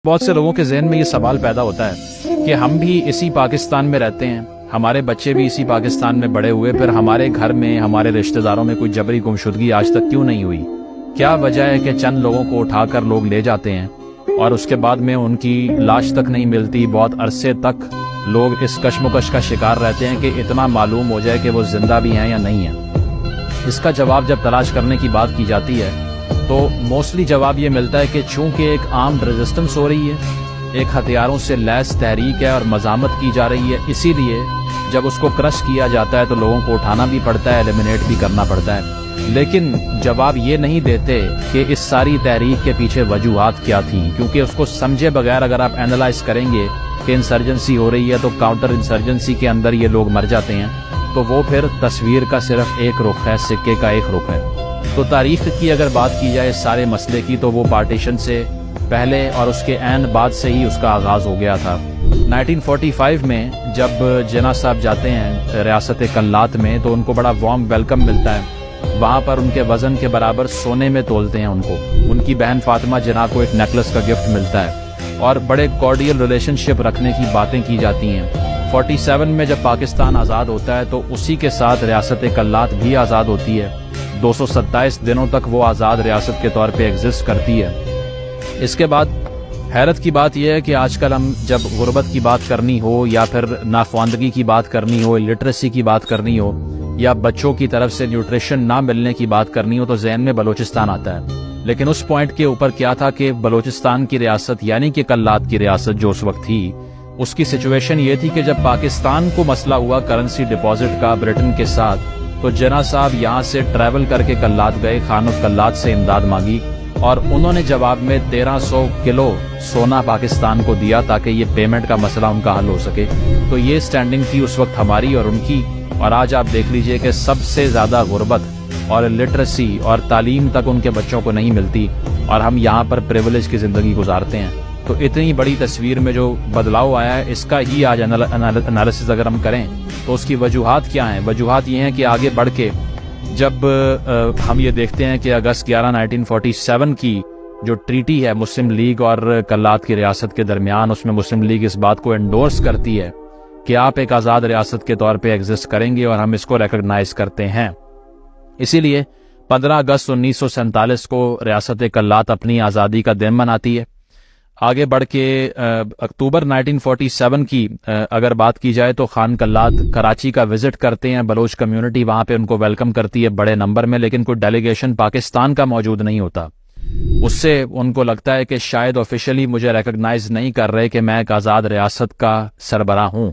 بہت سے لوگوں کے ذہن میں یہ سوال پیدا ہوتا ہے کہ ہم بھی اسی پاکستان میں رہتے ہیں، ہمارے بچے بھی اسی پاکستان میں بڑے ہوئے، پھر ہمارے گھر میں ہمارے رشتہ داروں میں کوئی جبری گمشدگی آج تک کیوں نہیں ہوئی؟ کیا وجہ ہے کہ چند لوگوں کو اٹھا کر لوگ لے جاتے ہیں اور اس کے بعد میں ان کی لاش تک نہیں ملتی؟ بہت عرصے تک لوگ اس کشمکش کا شکار رہتے ہیں کہ اتنا معلوم ہو جائے کہ وہ زندہ بھی ہیں یا نہیں ہیں۔ اس کا جواب جب تلاش کرنے کی بات کی جاتی ہے تو موسٹلی جواب یہ ملتا ہے کہ چونکہ ایک آرمڈ ریزسٹنس ہو رہی ہے، ایک ہتھیاروں سے لیس تحریک ہے اور مزاحمت کی جا رہی ہے، اسی لیے جب اس کو کرش کیا جاتا ہے تو لوگوں کو اٹھانا بھی پڑتا ہے، ایلیمینیٹ بھی کرنا پڑتا ہے۔ لیکن جواب یہ نہیں دیتے کہ اس ساری تحریک کے پیچھے وجوہات کیا تھیں، کیونکہ اس کو سمجھے بغیر اگر آپ اینالائز کریں گے کہ انسرجنسی ہو رہی ہے تو کاؤنٹر انسرجنسی کے اندر یہ لوگ مر جاتے ہیں، تو وہ پھر تصویر کا صرف ایک رخ ہے، سکے کا ایک رخ ہے۔ تو تاریخ کی اگر بات کی جائے اس سارے مسئلے کی تو وہ پارٹیشن سے پہلے اور اس کے عین بعد سے ہی اس کا آغاز ہو گیا تھا۔ 1945 میں جب جناح صاحب جاتے ہیں ریاست کلات میں تو ان کو بڑا وارم ویلکم ملتا ہے، وہاں پر ان کے وزن کے برابر سونے میں تولتے ہیں ان کو، ان کی بہن فاطمہ جناح کو ایک نیکلس کا گفٹ ملتا ہے اور بڑے کارڈیل ریلیشن شپ رکھنے کی باتیں کی جاتی ہیں۔ 47 میں جب پاکستان آزاد ہوتا ہے تو اسی کے ساتھ ریاست کلات بھی آزاد ہوتی ہے، 227 دنوں تک وہ آزاد ریاست کے طور پہ ایگزسٹ کرتی ہے۔ اس کے بعد حیرت کی بات یہ ہے کہ آج کل ہم جب غربت کی بات کرنی ہو یا پھر ناخواندگی کی بات کرنی ہو، لٹریسی کی بات کرنی ہو یا بچوں کی طرف سے نیوٹریشن نہ ملنے کی بات کرنی ہو تو ذہن میں بلوچستان آتا ہے۔ لیکن اس پوائنٹ کے اوپر کیا تھا کہ بلوچستان کی ریاست یعنی کہ کلات کی ریاست جو اس وقت تھی، اس کی سچویشن یہ تھی کہ جب پاکستان کو مسئلہ ہوا کرنسی ڈپازٹ کا برٹن کے ساتھ تو جناح صاحب یہاں سے ٹریول کر کے کلات گئے، خان آف کلات سے امداد مانگی اور انہوں نے جواب میں 1300 کلو سونا پاکستان کو دیا تاکہ یہ پیمنٹ کا مسئلہ ان کا حل ہو سکے۔ تو یہ سٹینڈنگ تھی اس وقت ہماری اور ان کی، اور آج آپ دیکھ لیجئے کہ سب سے زیادہ غربت اور لٹریسی اور تعلیم تک ان کے بچوں کو نہیں ملتی اور ہم یہاں پر پریولیج کی زندگی گزارتے ہیں۔ تو اتنی بڑی تصویر میں جو بدلاؤ آیا ہے اس کا ہی آج انالیسس اگر ہم کریں تو اس کی وجوہات کیا ہیں؟ وجوہات یہ ہیں کہ آگے بڑھ کے جب ہم یہ دیکھتے ہیں کہ اگست 11 1947 کی جو ٹریٹی ہے مسلم لیگ اور کلات کی ریاست کے درمیان، اس میں مسلم لیگ اس بات کو انڈورس کرتی ہے کہ آپ ایک آزاد ریاست کے طور پہ ایگزسٹ کریں گے اور ہم اس کو ریکگنائز کرتے ہیں۔ اسی لیے 15 اگست 1947 کو ریاست کلات اپنی آزادی کا دن مناتی ہے۔ آگے بڑھ کے اکتوبر 1947 کی اگر بات کی جائے تو خان کلات کراچی کا وزٹ کرتے ہیں، بلوچ کمیونٹی وہاں پہ ان کو ویلکم کرتی ہے بڑے نمبر میں، لیکن کوئی ڈیلیگیشن پاکستان کا موجود نہیں ہوتا۔ اس سے ان کو لگتا ہے کہ شاید آفیشلی مجھے ریکگنائز نہیں کر رہے کہ میں ایک آزاد ریاست کا سربراہ ہوں۔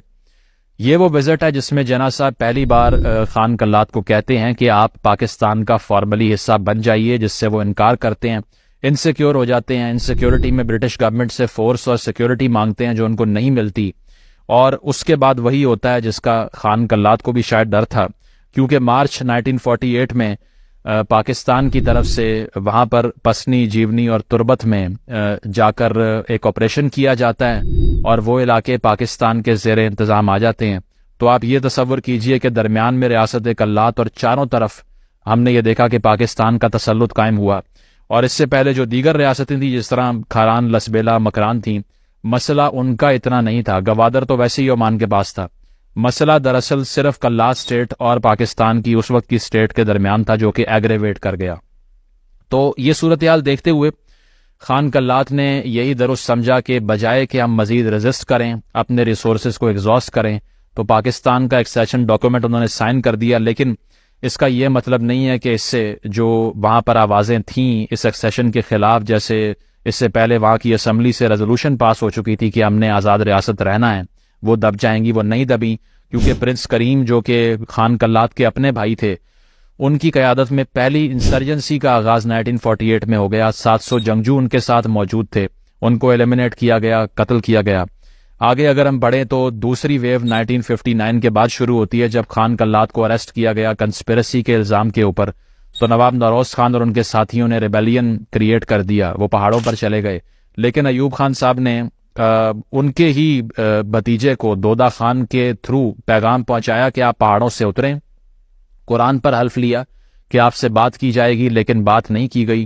یہ وہ وزٹ ہے جس میں جناح صاحب پہلی بار خان کلات کو کہتے ہیں کہ آپ پاکستان کا فارملی حصہ بن جائیے، جس سے وہ انکار کرتے ہیں، انسیکیور ہو جاتے ہیں۔ انسیکیورٹی میں برٹش گورنمنٹ سے فورس اور سیکیورٹی مانگتے ہیں جو ان کو نہیں ملتی، اور اس کے بعد وہی ہوتا ہے جس کا خان کلات کو بھی شاید ڈر تھا، کیونکہ مارچ 1948 میں پاکستان کی طرف سے وہاں پر پسنی، جیونی اور تربت میں جا کر ایک آپریشن کیا جاتا ہے اور وہ علاقے پاکستان کے زیر انتظام آ جاتے ہیں۔ تو آپ یہ تصور کیجئے کہ درمیان میں ریاست کلات اور چاروں طرف ہم نے یہ دیکھا کہ پاکستان کا تسلط قائم ہوا، اور اس سے پہلے جو دیگر ریاستیں تھیں جس طرح کھاران، لسبیلا، مکران تھیں، مسئلہ ان کا اتنا نہیں تھا۔ گوادر تو ویسے ہی عمان کے پاس تھا۔ مسئلہ دراصل صرف کلات سٹیٹ اور پاکستان کی اس وقت کی سٹیٹ کے درمیان تھا جو کہ ایگریویٹ کر گیا۔ تو یہ صورتحال دیکھتے ہوئے خان کلات نے یہی درست سمجھا کہ بجائے کہ ہم مزید ریزسٹ کریں، اپنے ریسورسز کو ایگزاسٹ کریں، تو پاکستان کا ایک سیشن ڈاکومنٹ انہوں نے سائن کر دیا، لیکن اس کا یہ مطلب نہیں ہے کہ اس سے جو وہاں پر آوازیں تھیں اس ایکسیشن کے خلاف، جیسے اس سے پہلے وہاں کی اسمبلی سے ریزولوشن پاس ہو چکی تھی کہ ہم نے آزاد ریاست رہنا ہے، وہ دب جائیں گی، وہ نہیں دبی، کیونکہ پرنس کریم جو کہ خان کلات کے اپنے بھائی تھے، ان کی قیادت میں پہلی انسرجنسی کا آغاز 1948 میں ہو گیا۔ 700 جنگجو ان کے ساتھ موجود تھے، ان کو ایلیمینیٹ کیا گیا، قتل کیا گیا۔ آگے اگر ہم بڑھیں تو دوسری ویو 1959 کے بعد شروع ہوتی ہے، جب خان کلات کو اریسٹ کیا گیا کنسپیرسی کے الزام کے اوپر، تو نواب نوروز خان اور ان کے ساتھیوں نے ریبیلین کریٹ کر دیا، وہ پہاڑوں پر چلے گئے۔ لیکن ایوب خان صاحب نے ان کے ہی بھتیجے کو دودہ خان کے تھرو پیغام پہنچایا کہ آپ پہاڑوں سے اتریں، قرآن پر حلف لیا کہ آپ سے بات کی جائے گی، لیکن بات نہیں کی گئی۔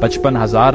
55,000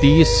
30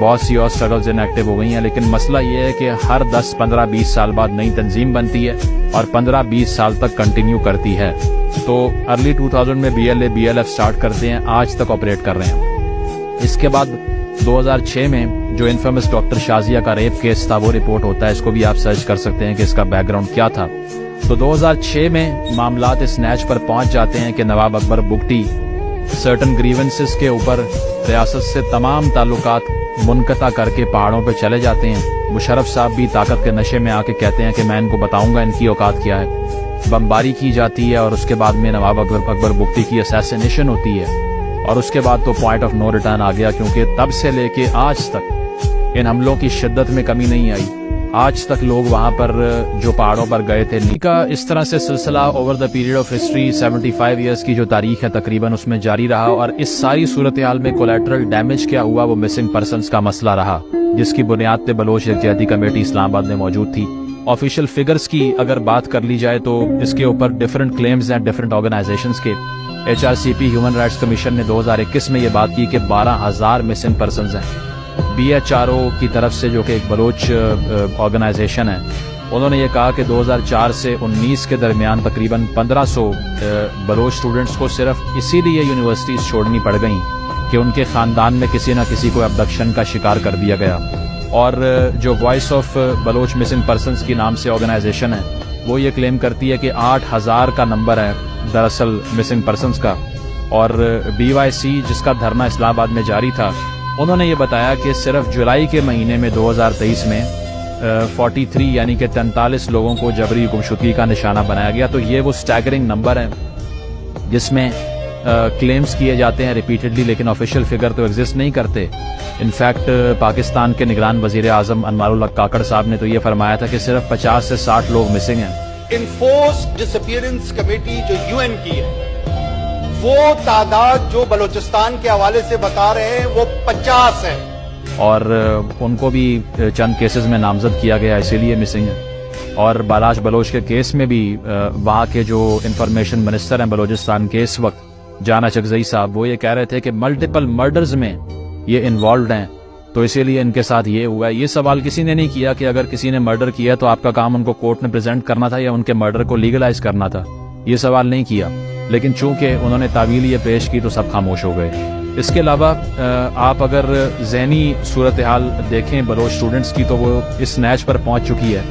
بہت سی اور اسٹرگلز انیکٹیو ہو گئی ہیں، لیکن مسئلہ یہ ہے کہ ہر 10 15 20 سال بعد نئی تنظیم بنتی ہے اور 15 20 سال تک کنٹینیو کرتی ہے. تو ارلی 2000 میں BLA BLF سٹارٹ کرتے ہیں، آج تک آپریٹ کر رہے ہیں. اس کے بعد 2006 میں جو انفیمس ڈاکٹر شازیہ کا ریپ کیس تھا وہ رپورٹ ہوتا ہے. اس کو بھی آپ سرچ کر سکتے ہیں کہ اس کا بیک گراؤنڈ کیا تھا. تو 2006 میں معاملات اس نیچ پر پہنچ جاتے ہیں کہ نواب اکبر بگٹی سرٹن گریونسز کے اوپر ریاست سے تمام تعلقات منقطع کر کے پہاڑوں پہ چلے جاتے ہیں. مشرف صاحب بھی طاقت کے نشے میں آ کے کہتے ہیں کہ میں ان کو بتاؤں گا ان کی اوقات کیا ہے. بمباری کی جاتی ہے اور اس کے بعد میں نواب اکبر بگٹی کی اسیسینیشن ہوتی ہے اور اس کے بعد تو پوائنٹ آف نو ریٹرن آ گیا، کیونکہ تب سے لے کے آج تک ان حملوں کی شدت میں کمی نہیں آئی. آج تک لوگ وہاں پر جو پہاڑوں پر گئے تھے کا اس طرح سے سلسلہ over the period of history 75 years کی جو تاریخ ہے تقریباً اس میں جاری رہا. اور اس ساری صورتحال میں کولیٹرل ڈیمیج کیا ہوا وہ مسنگ پرسنز کا مسئلہ رہا، جس کی بنیاد پہ بلوچ یکجہتی کمیٹی اسلام آباد میں موجود تھی. آفیشیل فگرز کی اگر بات کر لی جائے تو اس کے اوپر ڈیفرنٹ کلیمز ہیں ڈیفرنٹ آرگنائزیشنز کے. HRCP ہیومن رائٹس کمیشن نے 2021 میں یہ بات کی کہ 12,000 مسنگ پرسنز ہیں. BHRO کی طرف سے جو کہ ایک بلوچ آرگنائزیشن ہے، انہوں نے یہ کہا کہ 2004 سے 19 کے درمیان تقریباً 1500 بلوچ اسٹوڈنٹس کو صرف اسی لیے یونیورسٹیز چھوڑنی پڑ گئیں کہ ان کے خاندان میں کسی نہ کسی کو ابڈکشن کا شکار کر دیا گیا. اور جو voice of Baloch missing persons کی نام سے آرگنائزیشن ہے وہ یہ کلیم کرتی ہے کہ 8,000 کا نمبر ہے دراصل مسنگ پرسنز کا. اور BYC جس کا دھرنا اسلام آباد میں جاری تھا، انہوں نے یہ بتایا کہ صرف جولائی کے مہینے میں 2023 میں 43 یعنی کہ 43 لوگوں کو جبری گمشدگی کا نشانہ بنایا گیا. تو یہ وہ سٹیگرنگ نمبر ہے جس میں کلیمز کیے جاتے ہیں ریپیٹڈلی، لیکن آفیشیل فگر تو ایگزسٹ نہیں کرتے. انفیکٹ پاکستان کے نگران وزیر اعظم انوار الحق کاکڑ صاحب نے تو یہ فرمایا تھا کہ صرف 50 سے 60 لوگ مسنگ ہیں. انفورسڈ ڈس اپیئرنس کمیٹی جو UN کی ہے، وہ تعداد جو بلوچستان کے حوالے سے بتا رہے ہیں وہ 50 ہے، اور ان کو بھی چند کیسز میں نامزد کیا گیا اسی لیے مسنگ ہے. اور بالاش بلوچ کے کیس میں بھی وہاں کے جو انفارمیشن منسٹر ہیں بلوچستان کے اس وقت جانا چکزئی صاحب، وہ یہ کہہ رہے تھے کہ ملٹیپل مرڈرز میں یہ انوالوڈ ہیں، تو اسی لیے ان کے ساتھ یہ ہوا ہے. یہ سوال کسی نے نہیں کیا کہ اگر کسی نے مرڈر کیا تو آپ کا کام ان کو کورٹ میں پریزنٹ کرنا تھا یا ان کے مرڈر کو لیگلائز کرنا تھا. یہ سوال نہیں کیا، لیکن چونکہ انہوں نے تعویل یہ پیش کی تو سب خاموش ہو گئے. اس کے علاوہ آپ اگر ذہنی صورتحال دیکھیں بلوچ اسٹوڈنٹس کی تو وہ اس نیچ پر پہنچ چکی ہے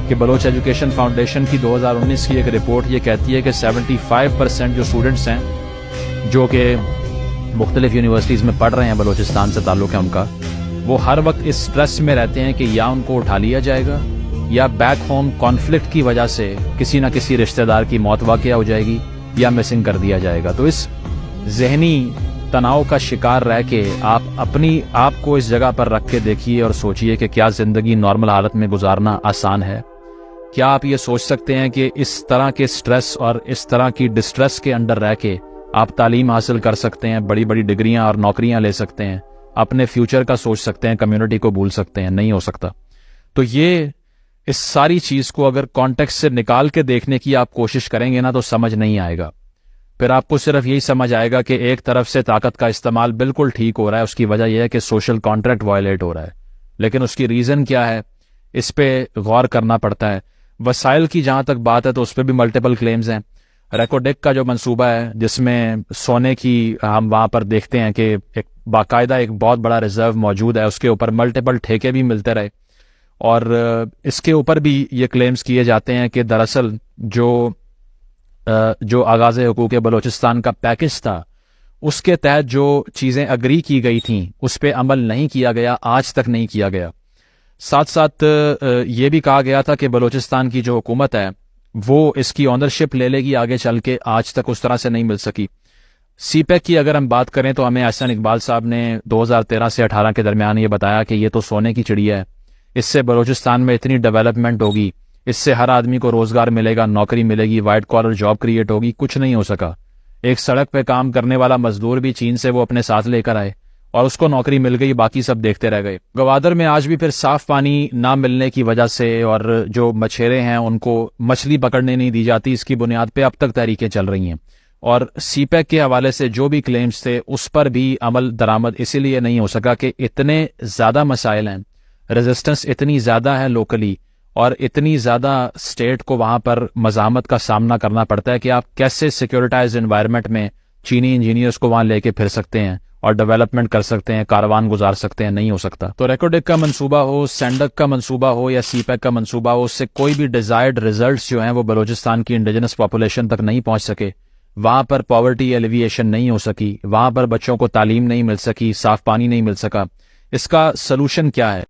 کہ بلوچ ایجوکیشن فاؤنڈیشن کی 2019 کی ایک رپورٹ یہ کہتی ہے کہ 75% جو اسٹوڈنٹس ہیں جو کہ مختلف یونیورسٹیز میں پڑھ رہے ہیں، بلوچستان سے تعلق ہے ان کا، وہ ہر وقت اس سٹریس میں رہتے ہیں کہ یا ان کو اٹھا لیا جائے گا یا بیک ہوم کانفلکٹ کی وجہ سے کسی نہ کسی رشتہ دار کی موت واقع ہو جائے گی یا مسنگ کر دیا جائے گا. تو اس ذہنی تناؤ کا شکار رہ کے آپ اپنی آپ کو اس جگہ پر رکھ کے دیکھیے اور سوچئے کہ کیا زندگی نارمل حالت میں گزارنا آسان ہے؟ کیا آپ یہ سوچ سکتے ہیں کہ اس طرح کے سٹریس اور اس طرح کی ڈسٹریس کے انڈر رہ کے آپ تعلیم حاصل کر سکتے ہیں، بڑی بڑی ڈگریاں اور نوکریاں لے سکتے ہیں، اپنے فیوچر کا سوچ سکتے ہیں، کمیونٹی کو بھول سکتے ہیں؟ نہیں ہو سکتا. تو یہ اس ساری چیز کو اگر کانٹیکسٹ سے نکال کے دیکھنے کی آپ کوشش کریں گے نا تو سمجھ نہیں آئے گا. پھر آپ کو صرف یہی سمجھ آئے گا کہ ایک طرف سے طاقت کا استعمال بالکل ٹھیک ہو رہا ہے، اس کی وجہ یہ ہے کہ سوشل کانٹریکٹ وائلیٹ ہو رہا ہے، لیکن اس کی ریزن کیا ہے اس پہ غور کرنا پڑتا ہے. وسائل کی جہاں تک بات ہے تو اس پہ بھی ملٹیپل کلیمز ہیں. ریکوڈیک کا جو منصوبہ ہے جس میں سونے کی ہم وہاں پر دیکھتے ہیں کہ ایک باقاعدہ ایک بہت بڑا ریزرو موجود ہے، اس کے اوپر ملٹیپل ٹھیکے بھی ملتے رہے، اور اس کے اوپر بھی یہ کلیمز کیے جاتے ہیں کہ دراصل جو آغاز حقوق بلوچستان کا پیکج تھا اس کے تحت جو چیزیں اگری کی گئی تھیں اس پہ عمل نہیں کیا گیا، آج تک نہیں کیا گیا. ساتھ ساتھ یہ بھی کہا گیا تھا کہ بلوچستان کی جو حکومت ہے وہ اس کی اونرشپ لے لے گی آگے چل کے، آج تک اس طرح سے نہیں مل سکی. سی پیک کی اگر ہم بات کریں تو ہمیں احسن اقبال صاحب نے 2013 سے 18 کے درمیان یہ بتایا کہ یہ تو سونے کی چڑیا ہے، اس سے بلوچستان میں اتنی ڈیولپمنٹ ہوگی، اس سے ہر آدمی کو روزگار ملے گا، نوکری ملے گی، وائٹ کالر جاب کریٹ ہوگی. کچھ نہیں ہو سکا. ایک سڑک پہ کام کرنے والا مزدور بھی چین سے وہ اپنے ساتھ لے کر آئے اور اس کو نوکری مل گئی، باقی سب دیکھتے رہ گئے. گوادر میں آج بھی پھر صاف پانی نہ ملنے کی وجہ سے اور جو مچھیرے ہیں ان کو مچھلی پکڑنے نہیں دی جاتی، اس کی بنیاد پہ اب تک تحریکیں چل رہی ہیں. اور سی پیک کے حوالے سے جو بھی کلیمز تھے اس پر بھی عمل درآمد اسی لیے نہیں ہو سکا کہ اتنے زیادہ مسائل ہیں، ریزسٹنس اتنی زیادہ ہے لوکلی، اور اتنی زیادہ اسٹیٹ کو وہاں پر مزاحمت کا سامنا کرنا پڑتا ہے کہ آپ کیسے سیکیورٹائز انوائرمنٹ میں چینی انجینئرس کو وہاں لے کے پھر سکتے ہیں اور ڈیولپمنٹ کر سکتے ہیں، کاروان گزار سکتے ہیں، نہیں ہو سکتا۔ تو ریکوڈک کا منصوبہ ہو، سینڈک کا منصوبہ ہو یا سی پیک کا منصوبہ ہو، اس سے کوئی بھی ڈیزائرڈ ریزلٹس جو ہیں وہ بلوچستان کی انڈیجنس پاپولیشن تک نہیں پہنچ سکے، وہاں پر پاورٹی ایلیویشن نہیں ہو سکی، وہاں پر بچوں کو تعلیم نہیں مل سکی، صاف پانی نہیں مل سکا۔ اس کا سلوشن کیا ہے؟